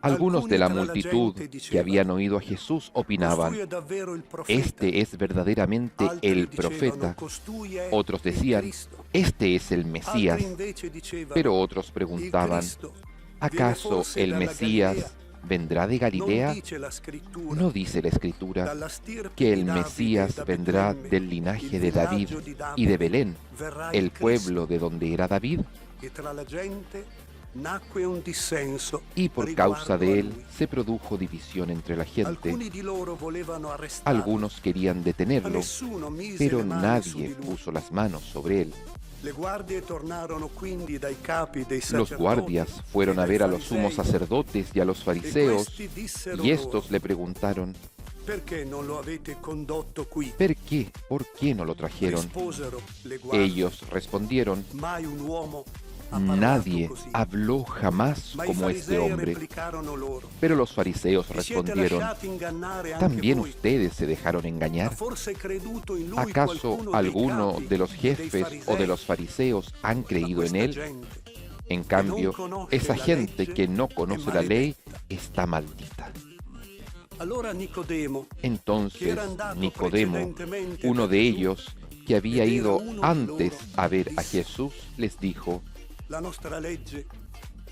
algunos de la alcuni tra multitud gente que dicevano: habían oído a Jesús opinaban: "Costui è davvero il profeta". este es verdaderamente Altri el dicevano: profeta. "Costui è Otros il decían: Cristo". este es el Altri Mesías. invece dicevano: Pero otros "Il preguntaban: Cristo viene ¿acaso forse el dalla Mesías Galilea?". vendrá de Non Galilea? dice la scrittura ¿No dice la Escritura dalla stirpe que di el Davide Mesías da vendrá Betlemme, del linaje il de David villaggio di y Davide, de Belén, verrà el il Cristo? pueblo de donde era David? E tra la gente nacque un dissenso Y por riguardo causa a de él lui. se produjo división entre la gente. Alcuni di loro volevano arrestarlo, Algunos querían ma detenerlo, nessuno mise pero le mani su nadie di lui. puso las manos sobre él. Le guardie tornarono quindi dai capi dei Los sacerdoti guardias e fueron a dai ver a los sumos farisei, sacerdotes y a los e fariseos, questi dissero y loro: estos le preguntaron: "Perché non lo avete condotto qui?". ¿Por qué no lo trajeron? Risposero le guardie: Ellos respondieron: "Mai un uomo ha parlato nadie così". habló jamás Ma i como este farisei hombre. replicarono loro: Pero los fariseos "Vi siete respondieron: lasciati ingannare anche ¿también voi? ustedes se dejaron Ha engañar? forse creduto in lui ¿Acaso qualcuno dei alguno capi de los e dei jefes o de farisei?". los fariseos han Ma creído en questa él? gente En cambio, conoce esa la gente legge que no è conoce la ley maledetta. está maldita. Allora Nicodemo, che Entonces era andato Nicodemo, precedentemente uno da de Gesù, ellos, que había ed era ido uno di antes loro, a ver a disse: Jesús, les dijo: la nostra legge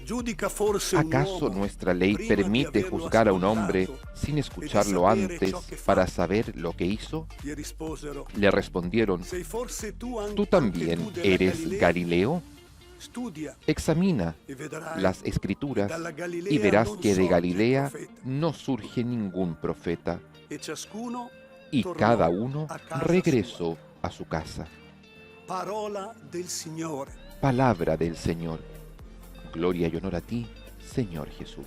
giudica forse un ¿acaso uomo nuestra ley prima di permite averlo juzgar a un ascoltato hombre sin escucharlo sapere antes ciò che fa? para saber lo que hizo? Gli risposero: Le respondieron: sei forse tu anche ¿tú también tu della eres Galilea? Galileo? Studia Examina e vedrai las Escrituras dalla Galilea y verás non que de sorge Galilea profeta. no surge ningún profeta. E ciascuno Y tornò cada uno a casa regresó a su casa. sua. Parola del Signore. Palabra del Señor. Gloria y honor a ti, Señor Jesús.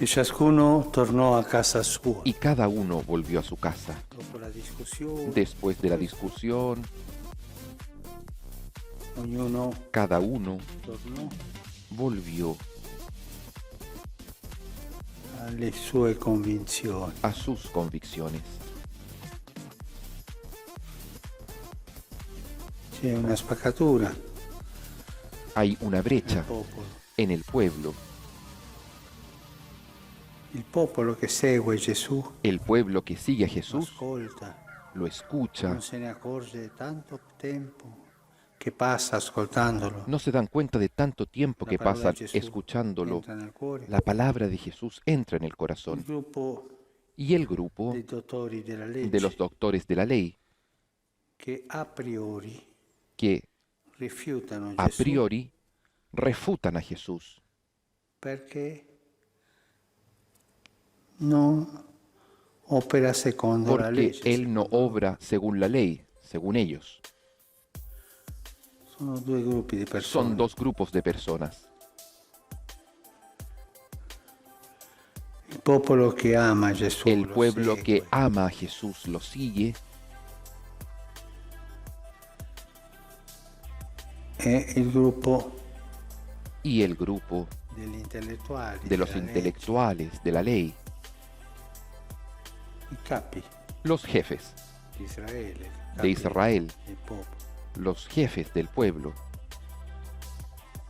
ciascuno tornò a casa sua. y cada uno volvió a su casa. Dopo la discussione, Después de la discusión, ognuno cada uno tornò volvió alle sue convinzioni. a sus convicciones. C'è una spaccatura Hay una nel brecha popolo. en el pueblo. Il popolo che segue Gesù El pueblo que sigue a lo Jesús ascolta, lo escucha, non se ne accorge tanto tempo che passa ascoltandolo. no se dan cuenta de tanto tiempo La que parola pasan di Gesù escuchándolo. entra nel cuore. La palabra de Jesús entra en el Il corazón. gruppo Y el grupo dei dottori della legge de los doctores de la ley, che a priori que rifiutano a Gesù priori refutan a Jesús perché non opera secondo la porque legge. Él no obra según la ley, según ellos. Sono due gruppi di persone. Son dos grupos de personas. Il popolo che ama Gesù, El lo pueblo segue, que ama a Jesús lo sigue, e il gruppo y el grupo degli intellettuali, de los della legge, intelectuales de la ley, i capi los jefes di Israele, i de capi Israel, del popolo. los jefes del pueblo.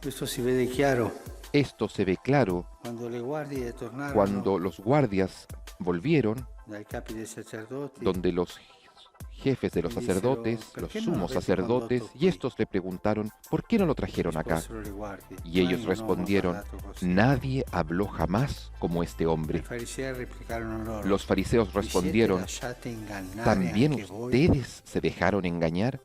Questo si vede chiaro Esto se ve claro quando le guardie tornarono cuando los guardias volvieron, dai capi dei sacerdoti donde los jefes de los sacerdotes, los sumos sacerdotes, y estos le preguntaron, ¿por qué no lo trajeron acá? risposero le guardie, Y ellos "Mai un uomo respondieron, ha parlato così". nadie habló jamás como este I hombre. farisei replicarono loro, Los fariseos "Vi siete respondieron, lasciati ingannare ¿también anche voi? ustedes se dejaron engañar?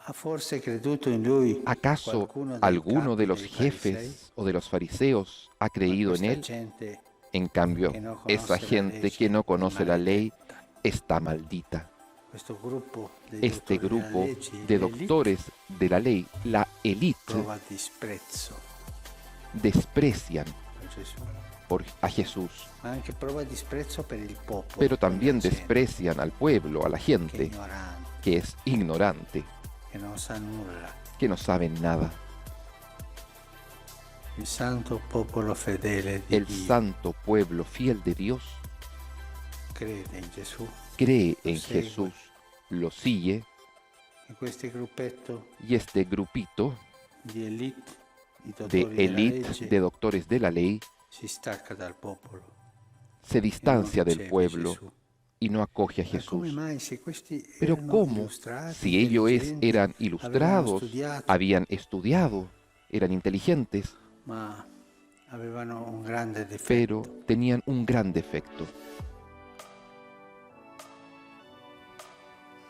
¿Ha forse creduto in lui ¿Acaso qualcuno dei alguno capi de los dei farisei? jefes o de los fariseos ha creído en Questa él? gente En cambio, que no conoce esa la gente ley que no conoce la ley maledetta. está maldita. Questo gruppo dei Este dottori della grupo legge, de l'élite, doctores de la ley, la élite, prova disprezzo desprecian per Gesù, a Jesús, ma anche prova disprezzo per il popolo, pero per también la gente desprecian al pueblo, a la che è gente ignorante, que es ignorante, che non sa nulla. que no saben nada. Il santo popolo fedele di El Dio santo pueblo fiel de Dios crede in Gesù, cree en segue. Jesús, lo sigue, e questo gruppetto y este grupito di elite, i de dottori della élite legge, de doctores de la ley si stacca dal popolo se e non distancia del riceve pueblo Gesù. y no acoge a Ma come Jesús. mai, se questi Pero erano ¿cómo? illustrati, Si ellos intelligenti, eran avevano ilustrados, studiato, habían estudiado, eran inteligentes, ma avevano un grande defetto, pero tenían un gran defecto.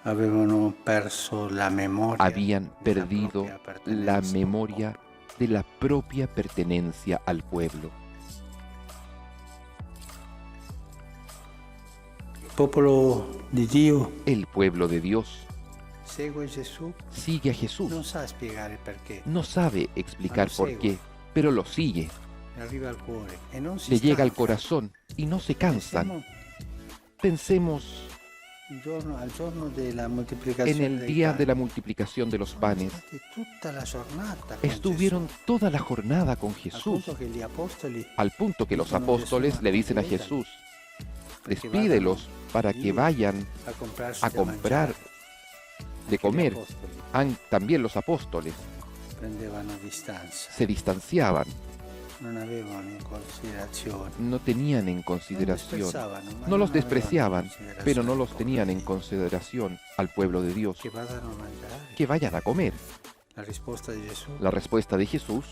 avevano perso la memoria, Habían della perdido propria la appartenenza al memoria de la propia pertenencia al pueblo. popolo. Il popolo di Dio El pueblo de Dios segue Gesù, sigue a Jesús. non sa spiegare perché, No sabe explicar Lo por segue. qué, pero lo sigue. le arriva al cuore e non si Le llega al stanca. corazón y no se cansan. Pensiamo Pensemos al giorno della moltiplicazione en el dei día pani. de la multiplicación de los panes. Stati tutta la giornata con Estuvieron Gesù, toda la jornada con al Jesús, punto che gli apostoli al punto que los dicono apóstoles Gesù, le dicen a "Despídali, Jesús, perché despídelos para que vadano vayan a comprarsi a da comprar mangiare". de Anche gli comer. apostoli También los apóstoles prendevano distanza, se distanciaban, non avevano in considerazione, no tenían en non consideración, disprezzavano, ma no non los avevano in despreciaban, considerazione pero no los il tenían en popolo. consideración al pueblo de Dios, Che vadano a mangiare. que vayan a comer. La risposta di Gesù, La respuesta de Jesús,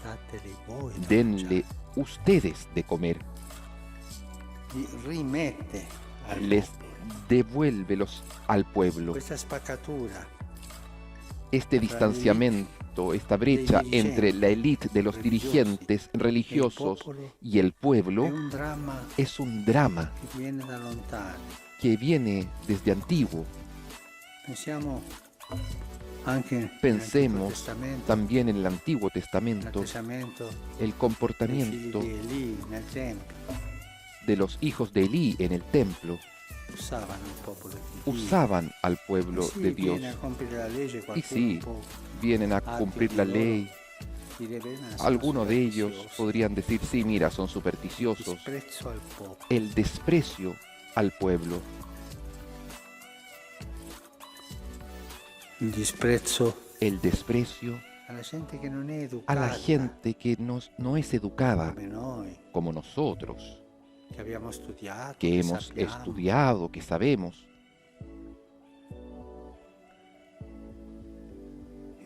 dateli voi da denle mangiare. ustedes de comer, Li rimette al les popolo. devuélvelos al pueblo. Questa spaccatura Este distanciamiento, esta brecha entre la élite de los dirigentes religiosos y el è pueblo un dramma es un drama che viene da lontano. que viene desde antiguo. Pensiamo Anche nell'Antico Pensemos Testamento, también en el Antiguo Testamento, l'atteggiamento el dei figli comportamiento di Elì nel Tempio. de los hijos de Elí en el templo. Usavano il popolo di Dio. Usaban al pueblo Sì, de viene Dios. a compiere la legge Y qualcuno sí, può vienen a cumplir la ley. dire, sono Algunos de ellos supersticiosi. podrían decir, sí, mira, son supersticiosos. Disprezzo al popolo. El desprecio al pueblo, Il disprezzo el desprecio alla gente che non è a educata la gente que no es educada come noi, como nosotros, che abbiamo studiato, que hemos sappiamo. estudiado, que sabemos.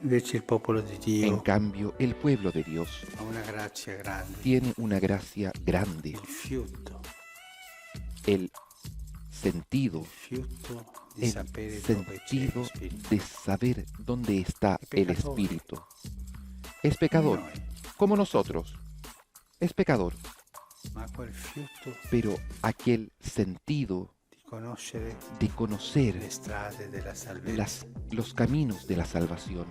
Invece il popolo di Dio En cambio, el pueblo de Dios ha una grazia grande, tiene una gracia grande, il fiuto el sentido, di el sapere dove c'è sentido lo Spirito. de saber dónde está Es el pecador. Espíritu. Es pecador, Noi, como nosotros. Es pecador, ma quel fiuto pero aquel sentido di conoscere de conocer le strade della salvezza. los caminos de la salvación.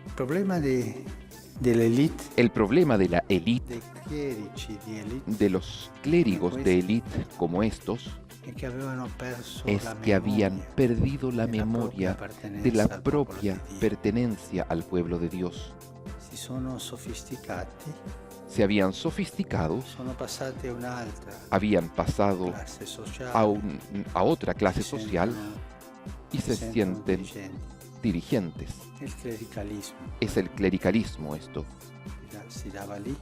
Il problema dell'elite, El problema de la élite, dei chierici di elite, de los clérigos de élite como estos, è che avevano perso es la que habían memoria perdido la della memoria propria appartenenza de la al popolo propia di Dio. pertenencia al pueblo de Dios. Si sono sofisticati, Se habían sofisticado, sono passati a un'altra habían pasado classe sociale, a otra clase si social sentono- y se si sentono sienten dirigenti. dirigentes. Il clericalismo Es el clericalismo esto, si dava lì.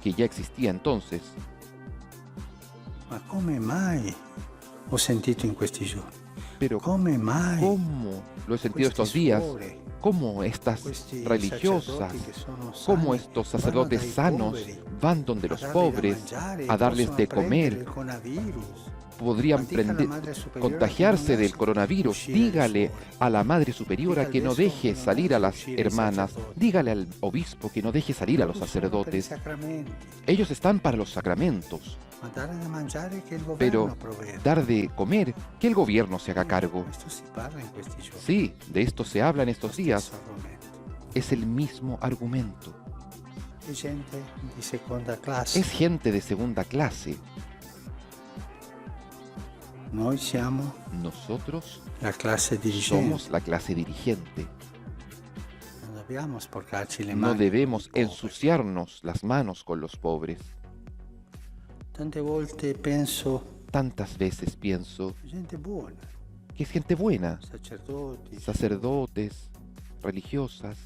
que ya existía entonces. Ma come mai ho sentito in questi giorni? Pero Come mai ¿cómo lo he sentido questi estos días? suore, ¿Cómo estas questi religiosas, sacerdoti che sono cómo sani, estos vanno sacerdotes dai sanos poveri van donde a los darle da pobres mangiare, a darles possono de prendere comer? il coronavirus? Podrían Dica alla prender- Madre Superiora contagiarse che non del lascia coronavirus. uscire le Dígale suore. a la Madre Superiora Dica al que no vescovo deje que no salir a deje las uscire i hermanas. sacerdoti. Dígale al obispo que no deje salir a los Sono per i sacerdotes. sacramenti, Ellos están para los sacramentos, ma dare da mangiare che il pero governo provvede. dar de comer, que el gobierno se haga cargo. Questo si parla in questi giorni. Sí, de esto se habla en estos días. Stesso argomento. Es el mismo argumento. È gente di seconda classe. Es gente de segunda clase. Noi siamo Nosotros la classe dirigente. somos la clase dirigente. Non dobbiamo sporcarci le No mani. debemos con i poveri. ensuciarnos las manos con los pobres. Tante volte penso, Tantas veces pienso gente buona, que es gente buena, sacerdoti, sacerdotes, religiosas,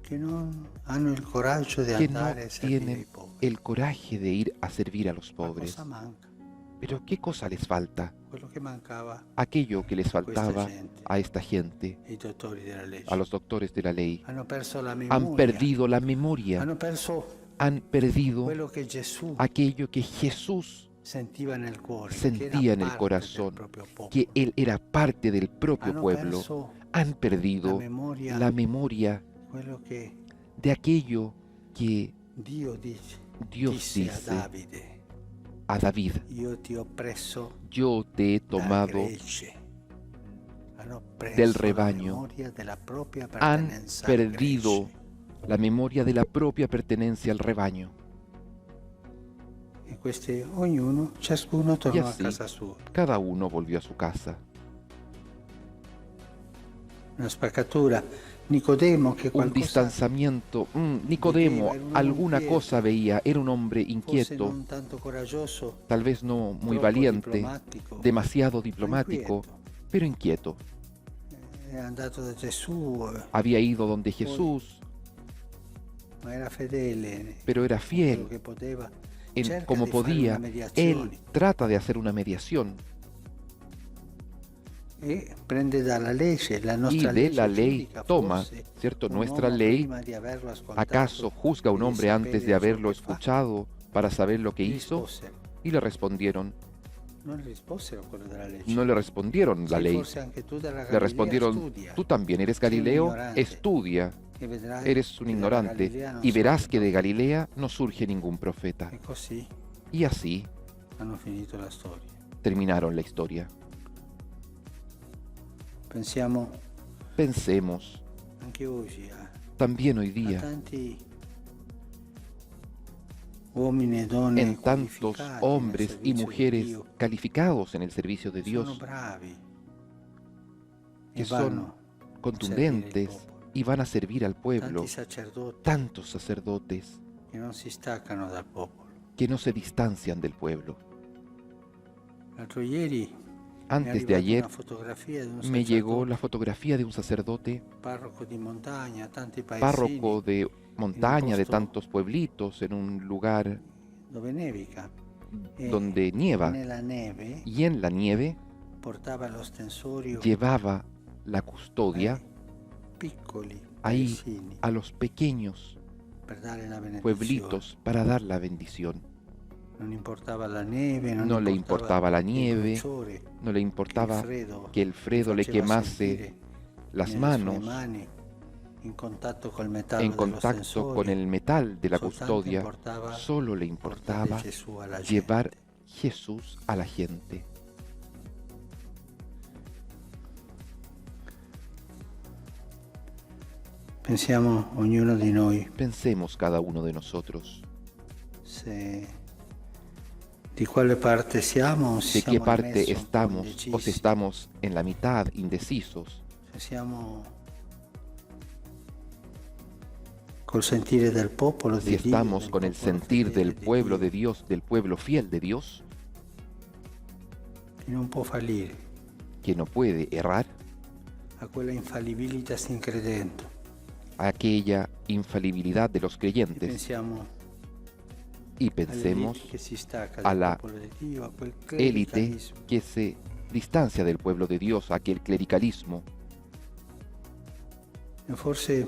che non hanno il coraggio di que no andare a servire i tienen poveri. el coraje de ir a servir a los Ma pobres. cosa manca? Pero ¿qué cosa les falta? Quello che mancava Aquello que les faltaba gente. a esta gente, ai dottori della legge. a los doctores de la ley. Hanno perso la memoria. Han perdido la memoria, Hanno perso han perdido quello che Gesù aquello que Jesús sentiva nel cuore, sentía che era en el parte corazón, del proprio popolo. que Él era parte del propio Hanno pueblo. perso Han perdido la memoria, la memoria quello che de aquello que Dio Dios disse a dice Davide: a David: io ti ho preso yo te he da tomado gregge. Hanno preso del la rebaño. memoria della propria Han pertenenza al perdido gregge. la memoria de la propia pertenencia al rebaño. E questi, ciascuno tornò a así, casa sua. Cada uno volvió a su casa. Una spaccatura. Nicodemo che Un qualcosa distanciamiento. Nicodemo Era un uomo alguna inquieto. cosa veía. Era un hombre forse inquieto, non tanto coraggioso, tal vez no muy troppo valiente, diplomatico, demasiado ma diplomático, inquieto. pero inquieto. È andato da Gesù, Había ido donde Jesús, ma era fedele, pero era quello fiel che poteva. en Cerca como di fare podía. una mediazione Él trata de hacer una mediación e prende dalla legge, la y nostra de legge la ley giudica, toma, forse, ¿cierto? un Nuestra uomo ley, prima di averlo ascoltato, ¿acaso juzga a un e di hombre antes de sapere haberlo ciò che fa? escuchado para saber lo que Gli hizo? rispose, Y le respondieron, non le risposero quello della legge. no le respondieron la Sì, ley. forse anche tu dalla Le Galilea respondieron, studia, tú también eres Galileo, estudia, e vedrai eres un che dalla ignorante, Galilea non y verás sorge que de profeta. Galilea no surge ningún profeta. E così Y así hanno finito la storia. terminaron la historia. Pensiamo Pensemos anche oggi también hoy a día tanti uomini e donne en tantos qualificati nel hombres y servizio di mujeres Dio calificados en el servicio de sono Dios, bravi que e son vanno a servire il contundentes popolo. y van a servir al pueblo, Tanti sacerdoti tantos sacerdotes che non si staccano dal popolo. que no se distancian del pueblo. L'altro ieri mi è Antes de arrivata ayer una fotografia di un me llegó sacerdote, la fotografía de un sacerdote, parroco di montagna, tanti párroco paesini, de montaña, de posto tantos pueblitos, en un lugar dove nevica. E donde nieva, nella neve y en la nieve portava lo stensorio llevaba la custodia ai piccoli ahí paesini a los pequeños per dare la benedizione. pueblitos para dar la bendición. Non importava la neve, No le importaba la il nieve, bruciore, no le importaba que el freddo Fredo le faceva quemase sentire las nelle sue manos mani in contatto col metallo en dello contacto stensorio. con el metal de la Soltanto custodia, importava solo le portare importaba Gesù alla llevar gente. Jesús a la gente. Pensiamo ognuno di noi Pensemos cada uno de nosotros di quale parte siamo, o de se qué siamo a parte mezzo, estamos o indecisi, si estamos en la mitad, indecisos, se siamo col sentire del popolo si di Dio, estamos del con el popolo sentir fedele del di pueblo Dio, de Dios, del pueblo fiel de Dios, che non può fallire, que no puede errar, a quella infallibilità sin credendo. aquella infalibilidad de los E creyentes, pensiamo y pensemos all'elite che si stacca a dal la popolo di Dio, a quel élite clericalismo. que se distancia del pueblo de Dios, aquel clericalismo. E forse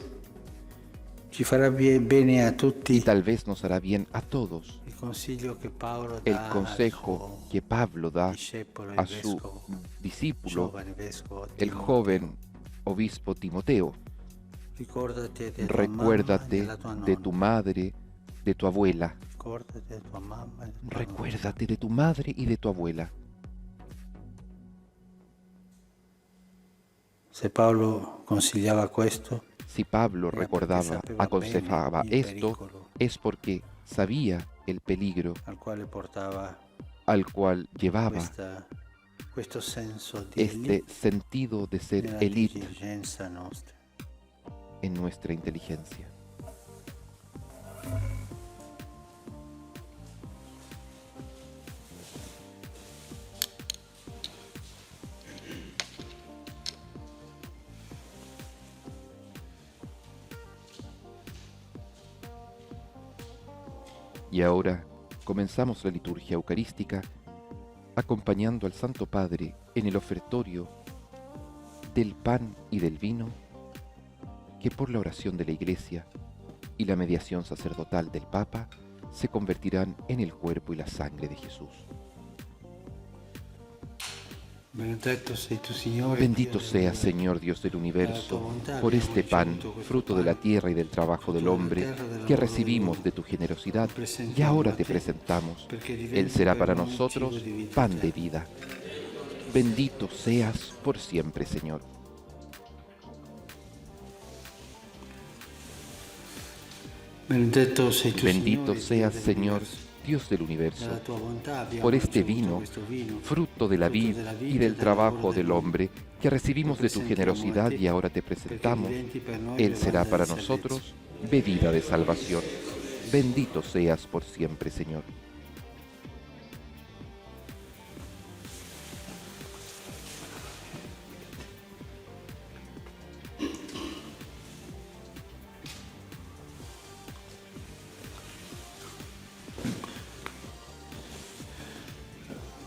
ci farà bene a Y tutti tal vez nos hará bien a todos il consiglio che Paolo el dà al consejo suo que Pablo da discepolo, a il su vescovo, discípulo, giovane vescovo el Timoteo. joven obispo Timoteo. Ricordate de tua Recuérdate mamma e della tua de tu nonna. madre, de tu abuela. Ricordate de tua mamma e de tua Recuérdate de tu madre y de tu abuela. nonna. Se Paolo consigliava questo, Si Pablo era perché recordaba, sapeva aconsejaba bene il esto, pericolo es porque sabía el peligro al quale portava al cual llevaba questo senso di este sentido de ser nella élite diligenza nostra. en nuestra inteligencia. Y ahora comenzamos la liturgia eucarística acompañando al Santo Padre en el ofertorio del pan y del vino que por la oración de la Iglesia y la mediación sacerdotal del Papa se convertirán en el cuerpo y la sangre de Jesús. Benedetto sei tu, Signore, Bendito Dio seas, dell'universo. Señor Dios del universo, por este pan, fruto fruto de la tierra y del trabajo del hombre, que recibimos de tu generosidad, y ahora te presentamos. Él será para nosotros pan de vida. Bendito seas por siempre, Señor. Benedetto sei tu, Bendito Signore, seas, Dio Señor, dell'universo. Dios del universo, Dalla tua bontà abbiamo por este ricevuto vino, questo vino, fruto de la vid y del trabajo del hombre, que recibimos de tu generosidad y ahora te presentamos. Él será para nosotros bebida de salvación. Bendito seas por siempre, Señor.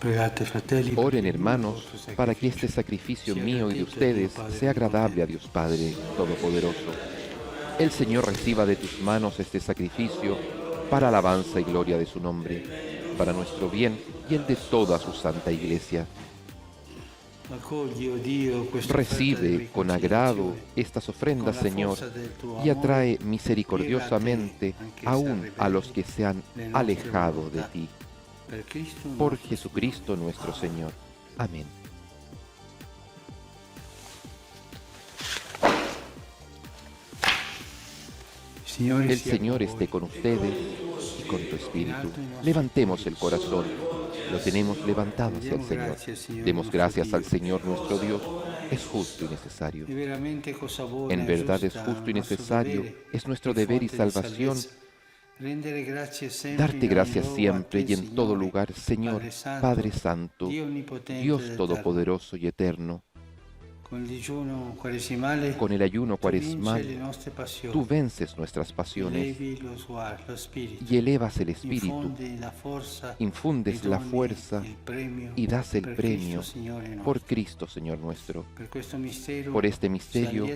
Pregate, fratelli, Oren, hermanos, para que este sacrificio mío y de ustedes sea agradable a Dios Padre Todopoderoso. El Señor reciba de tus manos este sacrificio para alabanza y gloria de su nombre, para nuestro bien y el de toda su santa Iglesia. Accogli, oh Dio, questa offerta di Recibe con agrado estas ofrendas, Señor, y atrae misericordiosamente aún a los que se han alejado de ti. per Cristo Por nostro Jesucristo nuestro Señor. Amén. El Señor esté con ustedes y con tu espíritu. Levantemos el corazón. Lo tenemos levantado hacia el Señor. Demos gracias al Señor nuestro Dios. Es justo y necesario. En verdad es justo y necesario. Es nuestro deber y salvación darte gracias siempre y en todo lugar, Señor, Padre Santo, Dios Todopoderoso y Eterno. Con el ayuno cuaresmal, tú vences nuestras pasiones y elevas el espíritu, infundes la fuerza y das el premio por Cristo, Señor nuestro. Por este misterio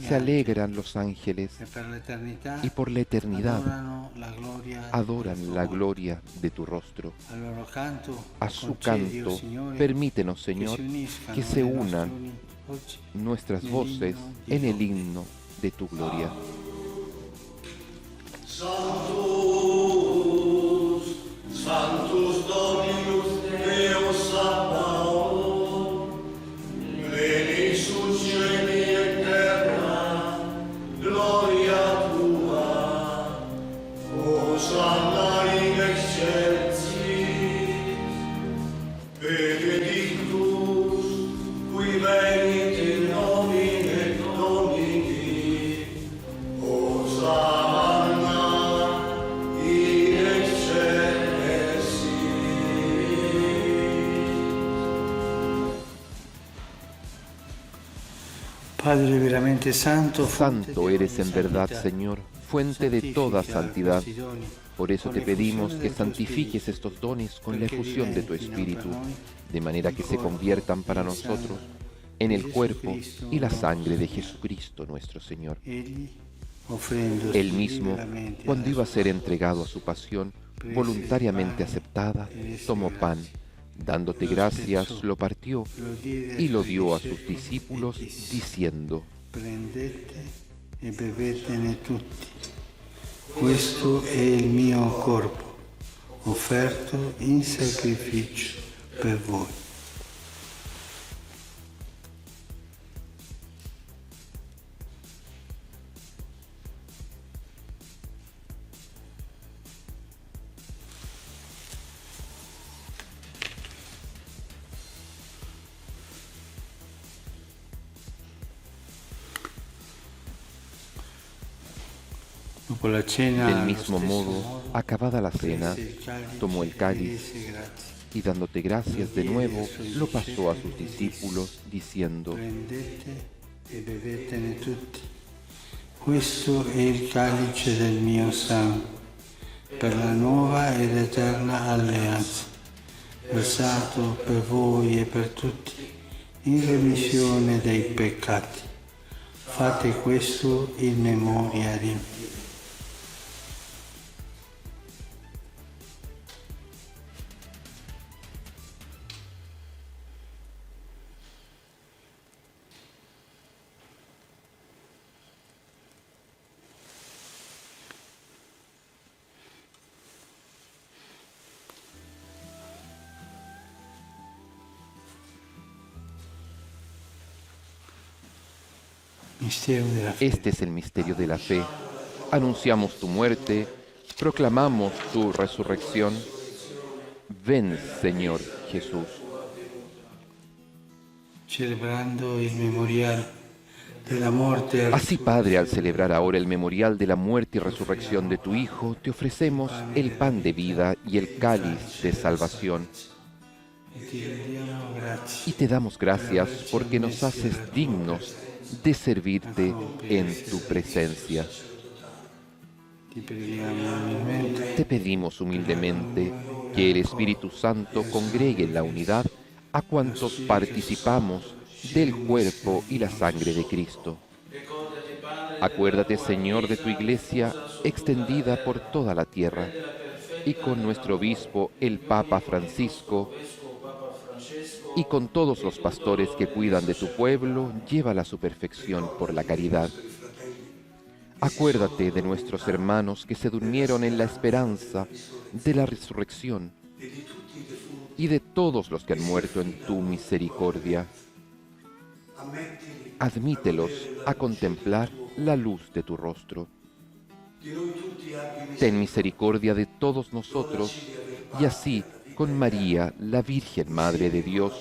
se alegran los ángeles y por la eternidad adoran la gloria de tu rostro. A su canto, permítenos, Señor, que se unan nuestras voces en el himno de tu gloria. Sanctus, Sanctus Dominus Deus Sabaoth, pleni sul cieli et terra, gloria tua, Hosanna in excelsis, benedictus, qui venit in nomine Domini, Hosanna in excelsis. Padre veramente santo, Santo eres en verdad, Señor, fuente de toda santidad. Por eso te pedimos que santifiques estos dones con la efusión de tu Espíritu, de manera que se conviertan para nosotros en el cuerpo y la sangre de Jesucristo nuestro Señor. Él mismo, cuando iba a ser entregado a su pasión, voluntariamente aceptada, tomó pan, dándote gracias, lo partió y lo dio a sus discípulos, diciendo: Prendete e bevetene tutti. Questo è il mio corpo, offerto in sacrificio per voi. Del mismo modo, acabada la cena, tomó el cáliz y dándote gracias de nuevo, lo pasó a sus discípulos, diciendo: Prendete e bevetene tutti. Questo è il calice del mio sangue, per la nuova ed eterna alleanza, versato per voi e per tutti, in remissione dei peccati. Fate questo in memoria di me. Este es el misterio de la fe. Anunciamos tu muerte, proclamamos tu resurrección. Ven, Señor Jesús. Celebrando il memorial della morte. Así, Padre, al celebrar ahora el memorial de la muerte y resurrección de tu Hijo, te ofrecemos el pan de vida y el cáliz de salvación. Y te damos gracias porque nos haces dignos de servirte en tu presencia. Te pedimos humildemente que el Espíritu Santo congregue en la unidad a cuantos participamos del cuerpo y la sangre de Cristo. Acuérdate, Señor, de tu Iglesia extendida por toda la tierra y con nuestro obispo, el Papa Francisco, y con todos los pastores que cuidan de tu pueblo, llévala a su perfección por la caridad. Acuérdate de nuestros hermanos que se durmieron en la esperanza de la resurrección y de todos los que han muerto en tu misericordia. Admítelos a contemplar la luz de tu rostro. Ten misericordia de todos nosotros, y así, con María, la Virgen Madre de Dios,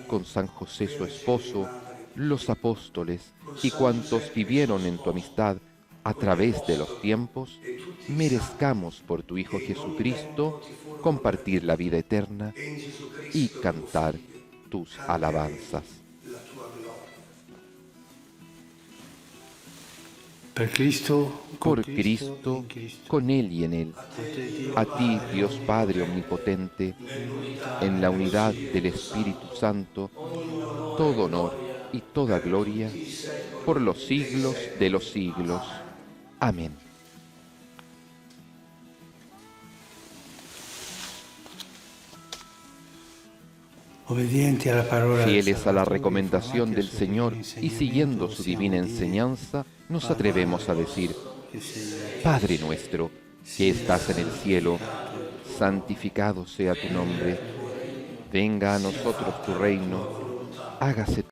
con San José su esposo, los apóstoles y cuantos vivieron en tu amistad a través de los tiempos, merezcamos por tu Hijo Jesucristo compartir la vida eterna y cantar tus alabanzas. Per Cristo, Por Cristo, con Él y en Él, a ti, Dios Padre Omnipotente, en la unidad del Espíritu Santo, todo honor y toda gloria, por los siglos de los siglos. Amén. Fieles a la recomendación del Señor y siguiendo su divina enseñanza, nos atrevemos a decir: Padre nuestro, que estás en el cielo, santificado sea tu nombre. Venga a nosotros tu reino, hágase